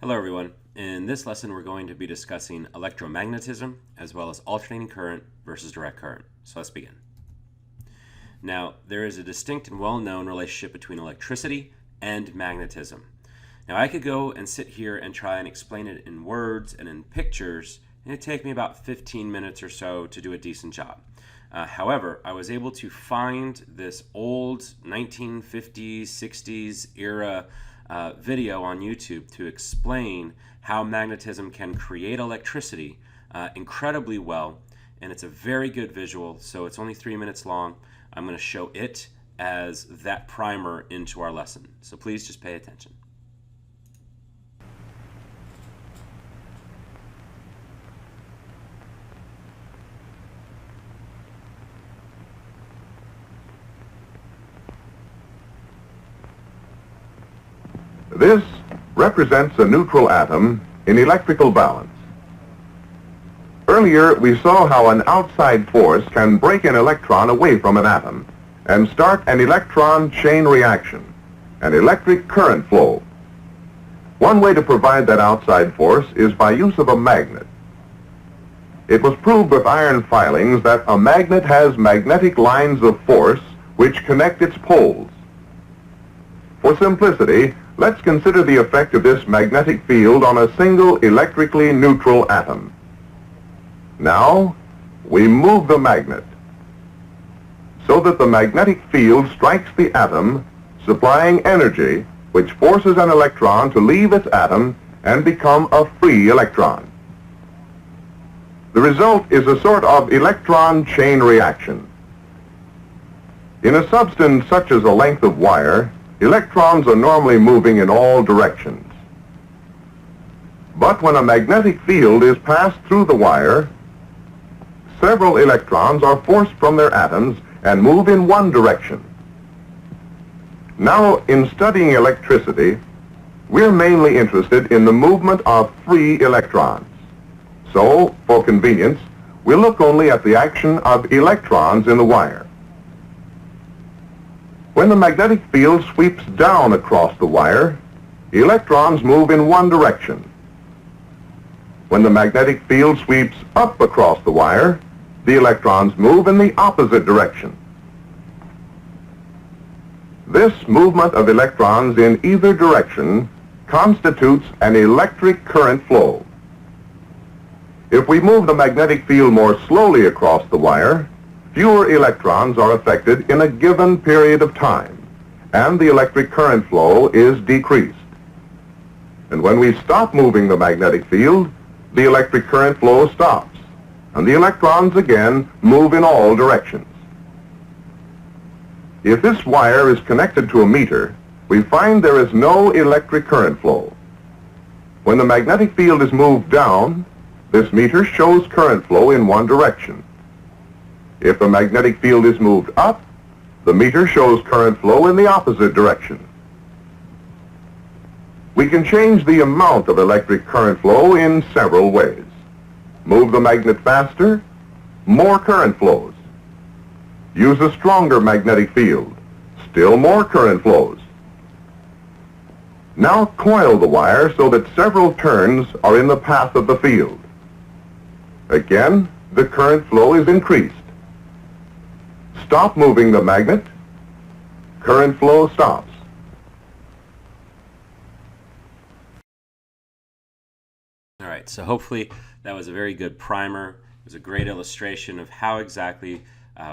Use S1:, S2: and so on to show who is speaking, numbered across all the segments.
S1: Hello everyone. In this lesson we're going to be discussing electromagnetism as well as alternating current versus direct current. So let's begin. Now there is a distinct and well-known relationship between electricity and magnetism. Now I could go and sit here and try and explain it in words and in pictures, and it'd take me about 15 minutes or so to do a decent job. However, I was able to find this old 1950s, 60s era video on YouTube to explain how magnetism can create electricity incredibly well, and it's a very good visual, so it's only 3 minutes long. I'm going to show it as that primer into our lesson, so please just pay attention.
S2: This represents a neutral atom in electrical balance. Earlier, we saw how an outside force can break an electron away from an atom and start an electron chain reaction, an electric current flow. One way to provide that outside force is by use of a magnet. It was proved with iron filings that a magnet has magnetic lines of force which connect its poles. For simplicity, let's consider the effect of this magnetic field on a single electrically neutral atom. Now, we move the magnet so that the magnetic field strikes the atom, supplying energy which forces an electron to leave its atom and become a free electron. The result is a sort of electron chain reaction. In a substance such as a length of wire, electrons are normally moving in all directions. But when a magnetic field is passed through the wire, several electrons are forced from their atoms and move in one direction. Now, in studying electricity, we're mainly interested in the movement of free electrons. So, for convenience, we'll look only at the action of electrons in the wire. When the magnetic field sweeps down across the wire, electrons move in one direction. When the magnetic field sweeps up across the wire, the electrons move in the opposite direction. This movement of electrons in either direction constitutes an electric current flow. If we move the magnetic field more slowly across the wire, fewer electrons are affected in a given period of time, and the electric current flow is decreased. And when we stop moving the magnetic field, the electric current flow stops, and the electrons again move in all directions. If this wire is connected to a meter, we find there is no electric current flow. When the magnetic field is moved down, this meter shows current flow in one direction. If the magnetic field is moved up, the meter shows current flow in the opposite direction. We can change the amount of electric current flow in several ways. Move the magnet faster, more current flows. Use a stronger magnetic field, still more current flows. Now coil the wire so that several turns are in the path of the field. Again, the current flow is increased. Stop moving the magnet, current flow stops.
S1: All right, so hopefully that was a very good primer. It was a great illustration of how exactly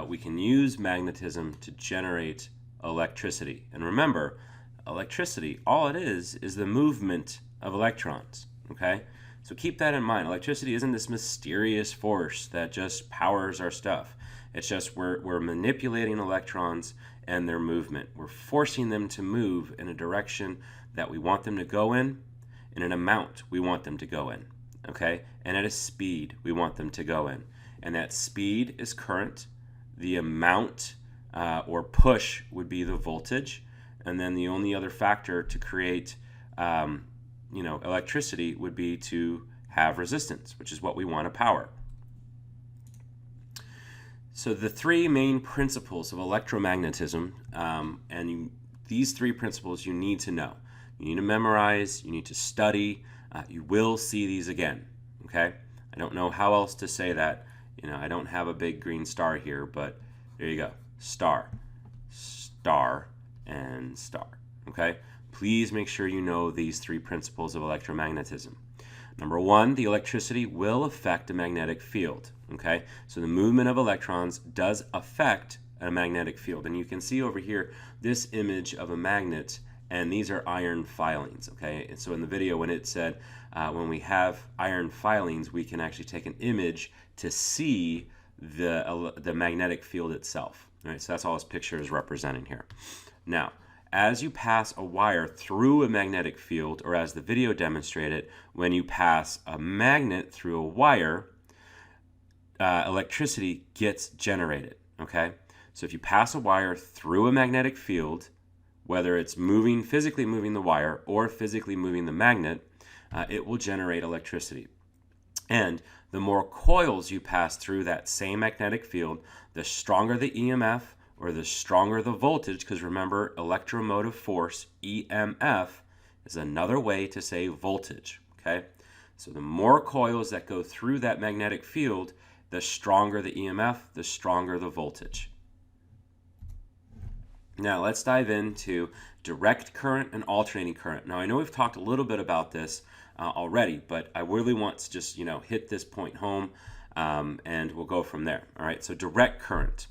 S1: we can use magnetism to generate electricity. And remember, electricity, all it is the movement of electrons, okay? So keep that in mind. Electricity isn't this mysterious force that just powers our stuff. It's just we're manipulating electrons and their movement. We're forcing them to move in a direction that we want them to go in an amount we want them to go in, okay? And at a speed we want them to go in. And that speed is current. The amount or push would be the voltage. And then the only other factor to create electricity would be to have resistance, which is what we want to power. So the three main principles of electromagnetism, these three principles you need to know. You need to memorize, you need to study, You will see these again, okay? I don't know how else to say that. I don't have a big green star here, but there you go. Star, star, and star, okay? Please make sure you know these three principles of electromagnetism. Number one, the electricity will affect a magnetic field, okay? So the movement of electrons does affect a magnetic field. And you can see over here this image of a magnet, and these are iron filings, okay? And so in the video when it said when we have iron filings, we can actually take an image to see the magnetic field itself. All right, so that's all this picture is representing here. Now, as you pass a wire through a magnetic field, or as the video demonstrated, when you pass a magnet through a wire, electricity gets generated, okay? So if you pass a wire through a magnetic field, whether it's physically moving the wire or physically moving the magnet, it will generate electricity. And the more coils you pass through that same magnetic field, the stronger the EMF, or the stronger the voltage, because remember, electromotive force, EMF, is another way to say voltage, okay? So the more coils that go through that magnetic field, the stronger the EMF, the stronger the voltage. Now let's dive into direct current and alternating current. Now I know we've talked a little bit about this already, but I really want to just hit this point home, and we'll go from there. All right, so direct current.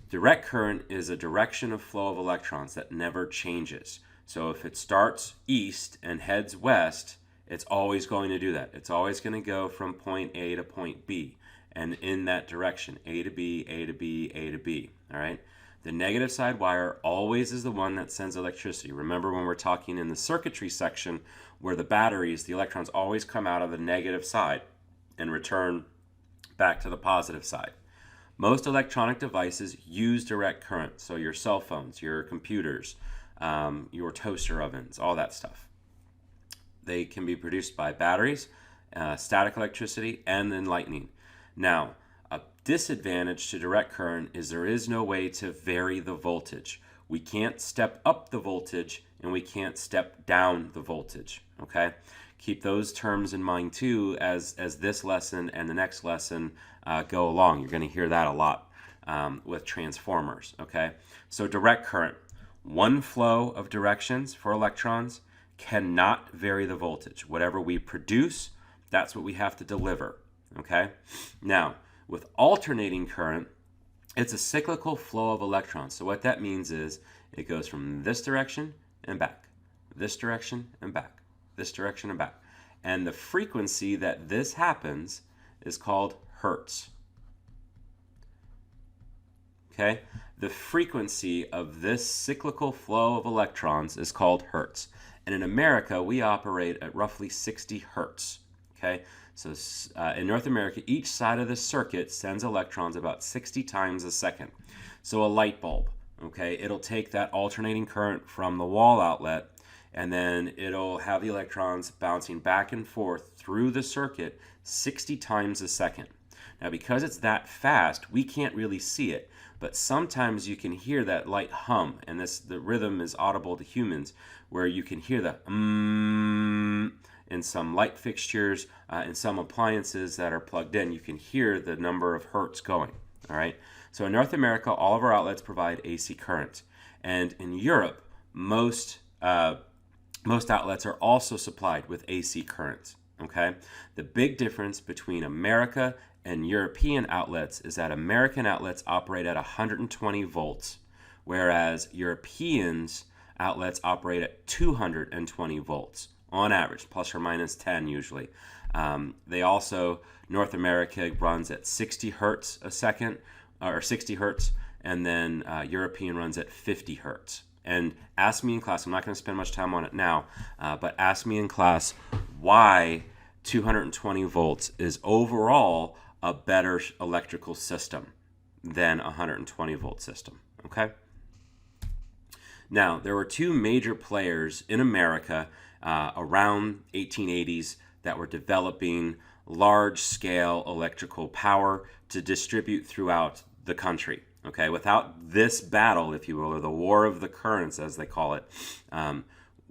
S1: Direct current is a direction of flow of electrons that never changes. So if it starts east and heads west, it's always going to do that. It's always going to go from point A to point B, and in that direction, A to B, A to B, A to B, all right? The negative side wire always is the one that sends electricity. Remember when we're talking in the circuitry section where the batteries, the electrons always come out of the negative side and return back to the positive side. Most electronic devices use direct current, so your cell phones, your computers, your toaster ovens, all that stuff. They can be produced by batteries, static electricity, and then lightning. Now, a disadvantage to direct current is there is no way to vary the voltage. We can't step up the voltage and we can't step down the voltage, okay? Keep those terms in mind too as this lesson and the next lesson go along. You're going to hear that a lot with transformers, okay? So direct current, one flow of directions for electrons cannot vary the voltage. Whatever we produce, that's what we have to deliver, okay? Now, with alternating current, it's a cyclical flow of electrons. So what that means is it goes from this direction and back, this direction and back, this direction and back. And the frequency that this happens is called hertz. Okay? The frequency of this cyclical flow of electrons is called hertz. And in America, we operate at roughly 60 hertz. Okay? So in North America, each side of the circuit sends electrons about 60 times a second. So a light bulb, okay, it'll take that alternating current from the wall outlet, and then it'll have the electrons bouncing back and forth through the circuit 60 times a second. Now, because it's that fast, we can't really see it, but sometimes you can hear that light hum, and the rhythm is audible to humans, where you can hear the in some light fixtures, in some appliances that are plugged in. You can hear the number of hertz going, all right? So in North America, all of our outlets provide AC current. And in Europe, most outlets are also supplied with AC current, okay? The big difference between America and European outlets is that American outlets operate at 120 volts, whereas Europeans' outlets operate at 220 volts on average, plus or minus 10 usually. North America runs at 60 hertz a second, or 60 hertz, and then European runs at 50 hertz. And ask me in class, I'm not going to spend much time on it now, but ask me in class why 220 volts is overall a better electrical system than a 120 volt system, okay? Now, there were two major players in America around 1880s that were developing large-scale electrical power to distribute throughout the country. Okay, without this battle, if you will, or the war of the currents, as they call it,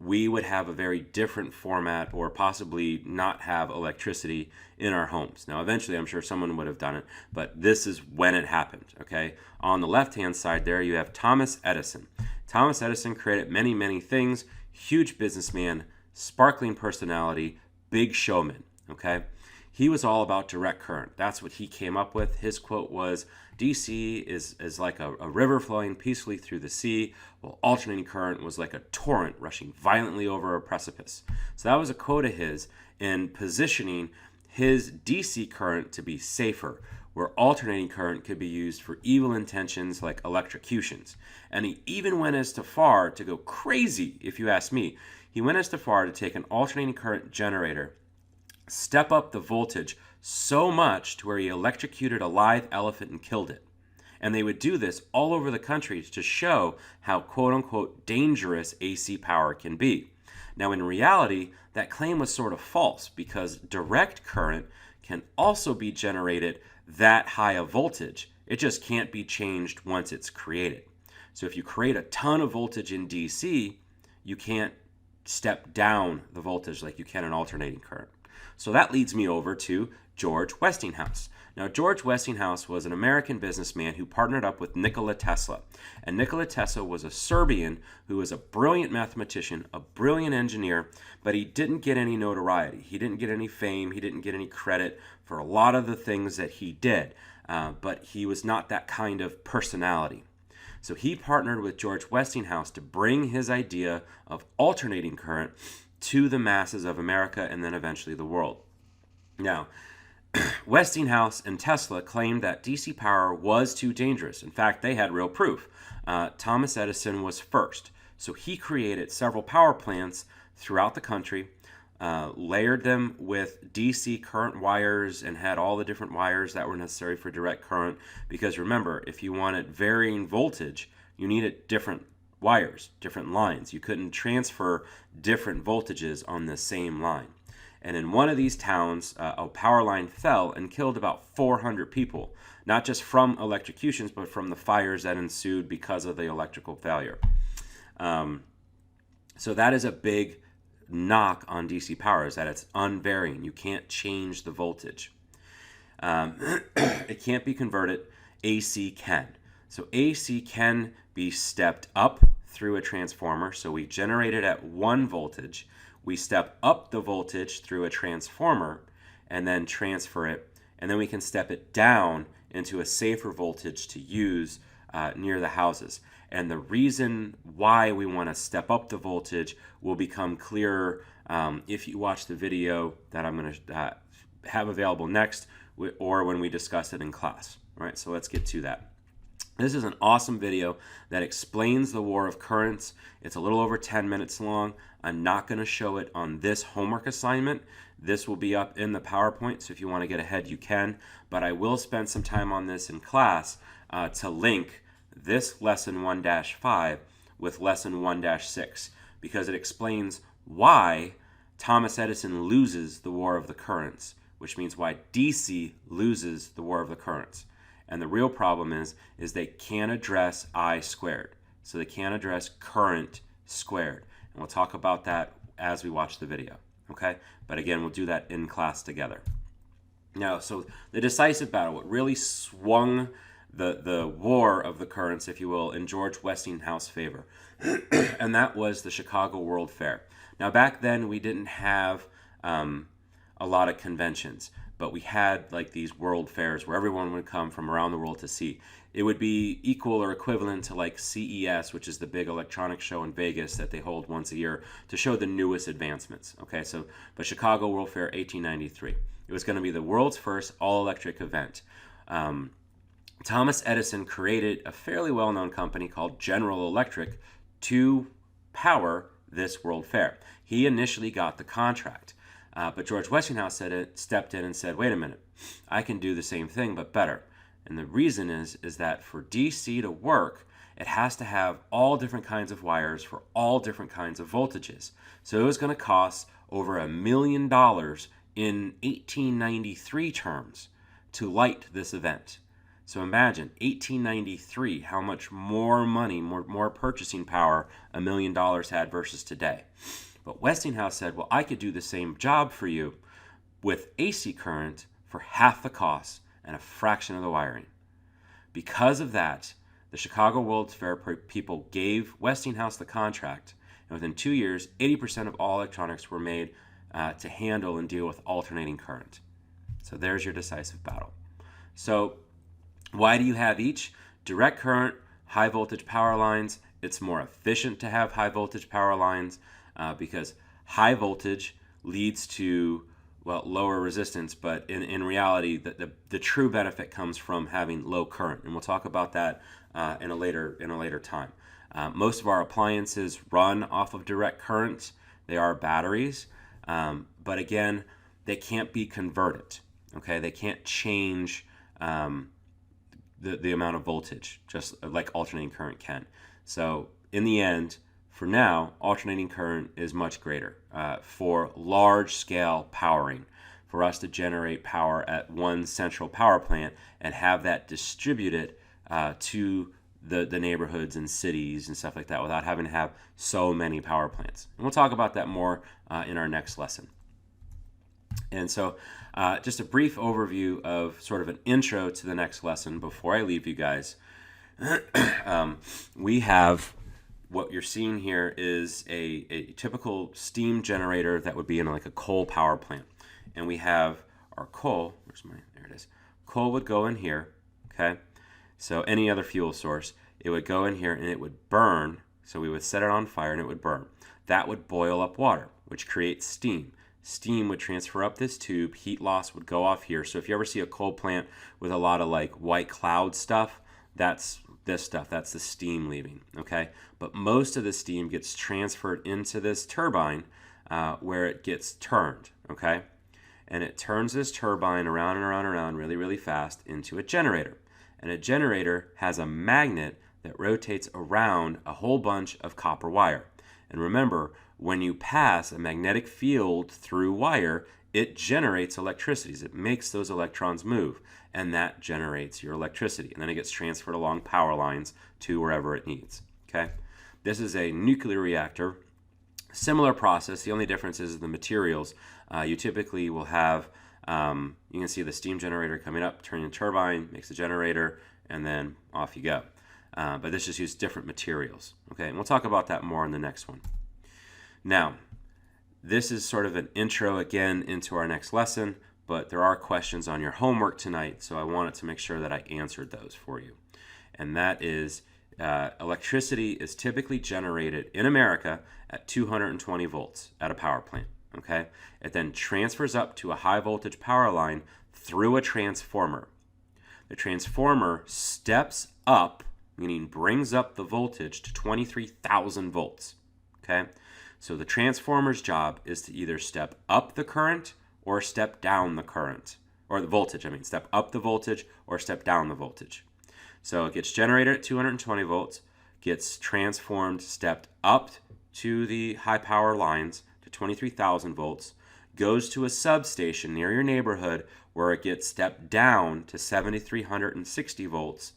S1: we would have a very different format or possibly not have electricity in our homes. Now, eventually, I'm sure someone would have done it, but this is when it happened, okay? On the left-hand side there, you have Thomas Edison. Thomas Edison created many, many things, huge businessman, sparkling personality, big showman, okay? He was all about direct current. That's what he came up with. His quote was, DC is like a river flowing peacefully through the sea, while alternating current was like a torrent rushing violently over a precipice. So that was a quote of his in positioning his DC current to be safer, where alternating current could be used for evil intentions like electrocutions. And he even went as far to go crazy, if you ask me. He went as far to take an alternating current generator, step up the voltage so much to where he electrocuted a live elephant and killed it. And they would do this all over the country to show how quote-unquote dangerous AC power can be. Now, in reality, that claim was sort of false because direct current can also be generated that high a voltage. It just can't be changed once it's created. So if you create a ton of voltage in DC, you can't step down the voltage like you can in alternating current. So that leads me over to George Westinghouse. Now, George Westinghouse was an American businessman who partnered up with Nikola Tesla. And Nikola Tesla was a Serbian who was a brilliant mathematician, a brilliant engineer, but he didn't get any notoriety. He didn't get any fame. He didn't get any credit for a lot of the things that he did. But he was not that kind of personality. So he partnered with George Westinghouse to bring his idea of alternating current to the masses of America and then eventually the world. Now, Westinghouse and Tesla claimed that DC power was too dangerous. In fact, they had real proof. Thomas Edison was first. So he created several power plants throughout the country, layered them with DC current wires and had all the different wires that were necessary for direct current. Because remember, if you wanted varying voltage, you needed different wires, different lines. You couldn't transfer different voltages on the same line. And in one of these towns, a power line fell and killed about 400 people, not just from electrocutions, but from the fires that ensued because of the electrical failure. So that is a big knock on DC power, is that it's unvarying. You can't change the voltage. It can't be converted. AC can. So AC can be stepped up through a transformer. So we generate it at 1 voltage. We step up the voltage through a transformer and then transfer it. And then we can step it down into a safer voltage to use near the houses. And the reason why we want to step up the voltage will become clearer if you watch the video that I'm going to have available next or when we discuss it in class. All right, so let's get to that. This is an awesome video that explains the war of currents. It's a little over 10 minutes long. I'm not going to show it on this homework assignment. This will be up in the PowerPoint, so if you want to get ahead, you can. But I will spend some time on this in class to link this Lesson 1-5 with Lesson 1-6 because it explains why Thomas Edison loses the war of the currents, which means why DC loses the war of the currents. And the real problem is they can't address I squared. So they can't address current squared. And we'll talk about that as we watch the video. Okay? But again, we'll do that in class together. Now, so the decisive battle, what really swung the war of the currents, if you will, in George Westinghouse's favor. And that was the Chicago World Fair. Now, back then, we didn't have a lot of conventions. But we had like these world fairs where everyone would come from around the world to see. It would be equal or equivalent to like CES, which is the big electronic show in Vegas that they hold once a year to show the newest advancements. Okay, so but Chicago World Fair 1893. It was going to be the world's first all-electric event. Thomas Edison created a fairly well-known company called General Electric to power this world fair. He initially got the contract. But George Westinghouse stepped in and said, wait a minute, I can do the same thing, but better. And the reason is that for DC to work, it has to have all different kinds of wires for all different kinds of voltages. So it was going to cost over $1 million in 1893 terms to light this event. So imagine 1893, how much more money, more purchasing power $1 million had versus today. But Westinghouse said, well, I could do the same job for you with AC current for half the cost and a fraction of the wiring. Because of that, the Chicago World's Fair people gave Westinghouse the contract, and within 2 years, 80% of all electronics were made to handle and deal with alternating current. So there's your decisive battle. So why do you have each? Direct current, high voltage power lines. It's more efficient to have high voltage power lines because high voltage leads to lower resistance, but in reality, the true benefit comes from having low current, and we'll talk about that in a later time. Most of our appliances run off of direct current. They are batteries, but again, they can't be converted. Okay, they can't change the amount of voltage, just like alternating current can. So in the end, for now, alternating current is much greater for large-scale powering, for us to generate power at one central power plant and have that distributed to the neighborhoods and cities and stuff like that without having to have so many power plants. And we'll talk about that more in our next lesson. And so just a brief overview of sort of an intro to the next lesson before I leave you guys. We have what you're seeing here is a typical steam generator that would be in like a coal power plant. And we have our coal, there it is. Coal would go in here, okay? So any other fuel source, it would go in here and it would burn. So we would set it on fire and it would burn. That would boil up water, which creates steam. Steam would transfer up this tube, heat loss would go off here. So if you ever see a coal plant with a lot of like white cloud stuff, that's this stuff, that's the steam leaving, okay? But most of the steam gets transferred into this turbine where it gets turned, okay? And it turns this turbine around and around and around really, really fast into a generator. And a generator has a magnet that rotates around a whole bunch of copper wire. And remember, when you pass a magnetic field through wire, it generates electricity. It makes those electrons move, and that generates your electricity. And then it gets transferred along power lines to wherever it needs. Okay? This is a nuclear reactor. Similar process. The only difference is the materials. You typically will have, you can see the steam generator coming up, turning the turbine, makes the generator, and then off you go. But this just uses different materials. Okay, and we'll talk about that more in the next one. Now, this is sort of an intro again into our next lesson, but there are questions on your homework tonight, so I wanted to make sure that I answered those for you. And that is, electricity is typically generated in America at 220 volts at a power plant. Okay, it then transfers up to a high voltage power line through a transformer. The transformer steps up, meaning brings up the voltage to 23,000 volts. Okay, so the transformer's job is to either step up the current or step down the current, or the voltage, step up the voltage or step down the voltage. So it gets generated at 220 volts, gets transformed, stepped up to the high power lines to 23,000 volts, goes to a substation near your neighborhood where it gets stepped down to 7,360 volts,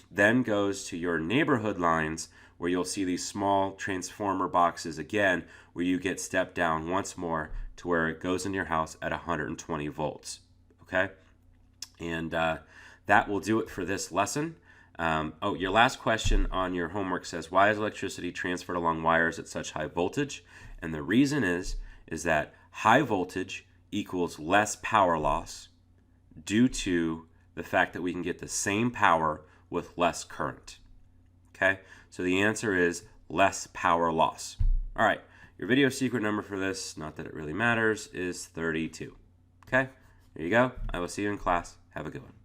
S1: then goes to your neighborhood lines where you'll see these small transformer boxes again where you get stepped down once more to where it goes into your house at 120 volts. Okay? And that will do it for this lesson. Your last question on your homework says, why is electricity transferred along wires at such high voltage? And the reason is that high voltage equals less power loss due to the fact that we can get the same power with less current. Okay, so the answer is less power loss. All right, your video secret number for this, not that it really matters, is 32. Okay, there you go. I will see you in class. Have a good one.